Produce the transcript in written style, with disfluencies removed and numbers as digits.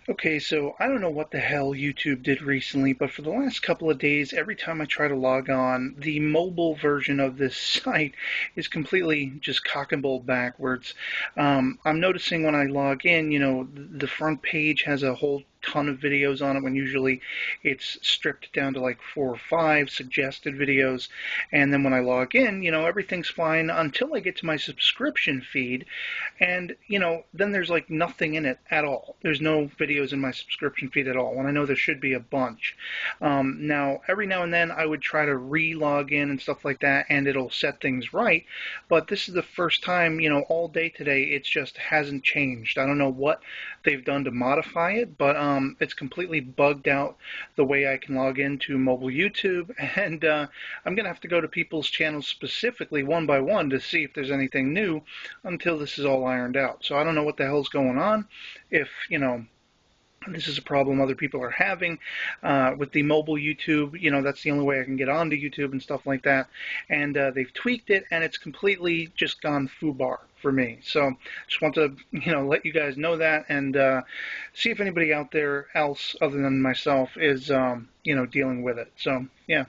Okay, so I don't know what the hell YouTube did recently, but for the last couple of days, every time I try to log on, the mobile version of this site is completely just cock and bull backwards. I'm noticing when I log in, the front page has a whole ton of videos on it when usually it's stripped down to like 4 or 5 suggested videos. And then when I log in, everything's fine until I get to my subscription feed. And, then there's like nothing in it at all. There's no videos in my subscription feed at all, when I know there should be a bunch. Now, every now and then I would try to re-log in and stuff like that, and it'll set things right. But this is the first time, all day today, it's just hasn't changed. I don't know what they've done to modify it, but it's completely bugged out the way I can log into mobile YouTube. And I'm going to have to go to people's channels specifically one by one to see if there's anything new until this is all ironed out. So I don't know what the hell's going on. If, this is a problem other people are having with the mobile YouTube. That's the only way I can get onto YouTube and stuff like that. And they've tweaked it, and it's completely just gone foobar for me. So just want to, let you guys know that, and see if anybody out there else other than myself is, dealing with it. So yeah.